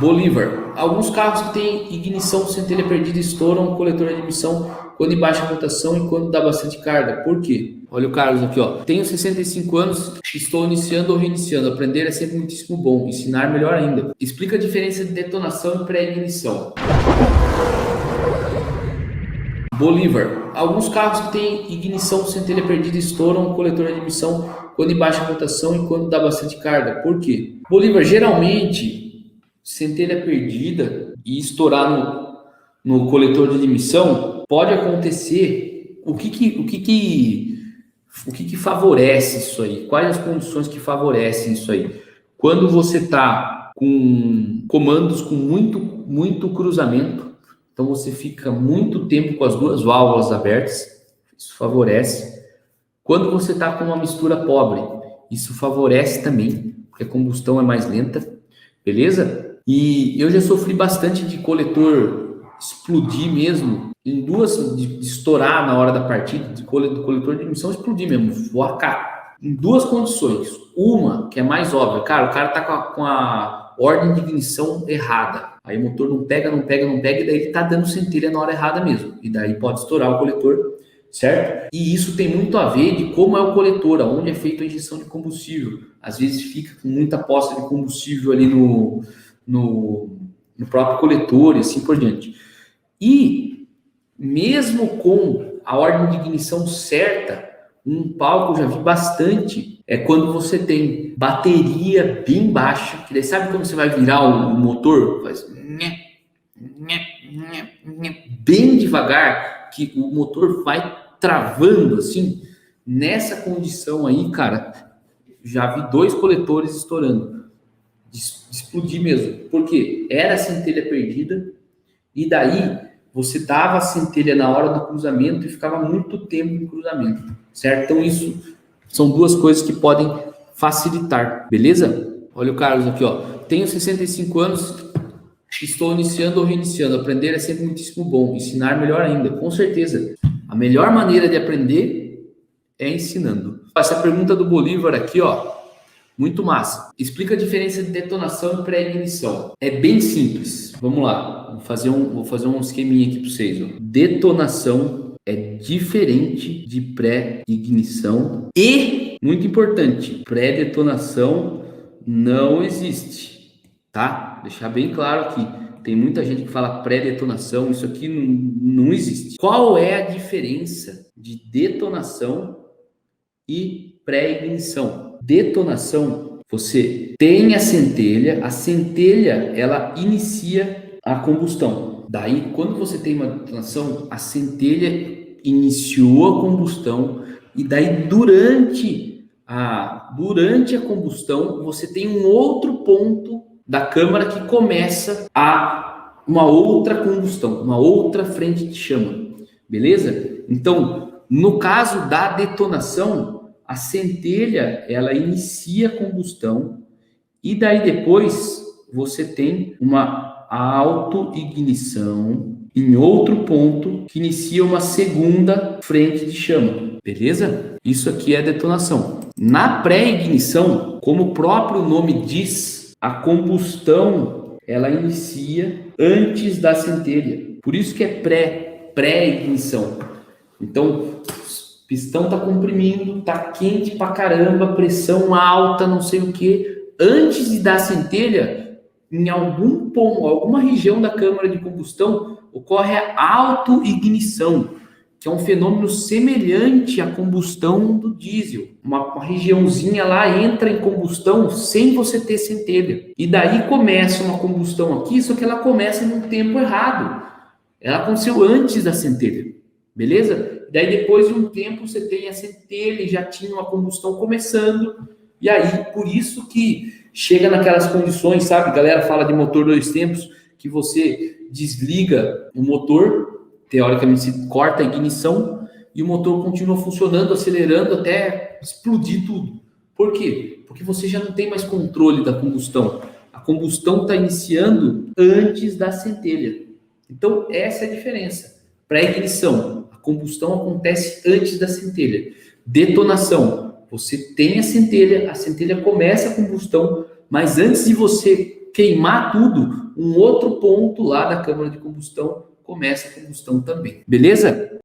Bolívar. Alguns carros que têm ignição centelha perdida estouram o coletor de admissão quando em baixa rotação e quando dá bastante carga. Por quê? Olha o Carlos aqui, ó. Tenho 65 anos, estou iniciando ou reiniciando. Aprender é sempre muitíssimo bom. Ensinar melhor ainda. Explica a diferença de detonação e pré-ignição. Bolívar. Alguns carros que têm ignição centelha perdida estouram o coletor de admissão quando em baixa rotação e quando dá bastante carga. Por quê? Bolívar, geralmente, centelha perdida e estourar no coletor de admissão pode acontecer. O que favorece isso aí? Quais as condições que favorecem isso aí? Quando você está com comandos com muito cruzamento, então você fica muito tempo com as duas válvulas abertas, isso favorece. Quando você está com uma mistura pobre, isso favorece também, porque a combustão é mais lenta, beleza? E eu já sofri bastante de coletor explodir mesmo, de estourar na hora da partida, do coletor de emissão explodir mesmo, voar, em duas condições. Uma, que é mais óbvia, cara, o cara tá com a ordem de ignição errada. Aí o motor não pega, e daí ele tá dando centelha na hora errada mesmo. E daí pode estourar o coletor, certo? E isso tem muito a ver de como é o coletor, aonde é feita a injeção de combustível. Às vezes fica com muita poça de combustível ali no próprio coletor e assim por diante. E mesmo com a ordem de ignição certa, um pau que eu já vi bastante é quando você tem bateria bem baixa, que daí sabe quando você vai virar o motor? Faz bem devagar, que o motor vai travando assim. Nessa condição aí, cara, já vi 2 coletores estourando, de explodir mesmo, porque era a centelha perdida e daí você dava a centelha na hora do cruzamento e ficava muito tempo em cruzamento, certo? Então isso são 2 coisas que podem facilitar, beleza? Olha o Carlos aqui, ó. Tenho 65 anos, estou iniciando ou reiniciando. Aprender é sempre muitíssimo bom. Ensinar melhor ainda, com certeza. A melhor maneira de aprender é ensinando. Essa pergunta do Bolívar aqui, ó, muito massa. Explica a diferença de detonação e pré-ignição. É bem simples. Vamos lá. Vou fazer um esqueminha aqui para vocês. Ó. Detonação é diferente de pré-ignição e, muito importante, pré-detonação não existe, tá? Deixar bem claro aqui. Tem muita gente que fala pré-detonação, isso aqui não existe. Qual é a diferença de detonação e pré-ignição? Detonação, você tem a centelha ela inicia a combustão. Daí, quando você tem uma detonação, a centelha iniciou a combustão e daí durante a combustão, você tem um outro ponto da câmara que começa uma outra combustão, uma outra frente de chama, beleza? Então, no caso da detonação, a centelha, ela inicia a combustão e daí depois você tem uma autoignição em outro ponto que inicia uma segunda frente de chama, beleza? Isso aqui é detonação. Na pré-ignição, como o próprio nome diz, a combustão, ela inicia antes da centelha. Por isso que é pré-ignição. Então, pistão tá comprimindo, tá quente pra caramba, pressão alta, não sei o que. Antes de dar a centelha, em algum ponto, alguma região da câmara de combustão, ocorre a autoignição, que é um fenômeno semelhante à combustão do diesel. Uma regiãozinha lá entra em combustão sem você ter centelha. E daí começa uma combustão aqui, só que ela começa num tempo errado. Ela aconteceu antes da centelha, beleza? Daí depois de um tempo você tem a centelha e já tinha uma combustão começando. E aí, por isso que chega naquelas condições, sabe? A galera fala de motor 2 tempos, que você desliga o motor, teoricamente se corta a ignição e o motor continua funcionando, acelerando até explodir tudo. Por quê? Porque você já não tem mais controle da combustão. A combustão está iniciando antes da centelha. Então, essa é a diferença. Pré-ignição, a combustão acontece antes da centelha. Detonação, você tem a centelha começa a combustão, mas antes de você queimar tudo, um outro ponto lá da câmara de combustão começa a combustão também. Beleza?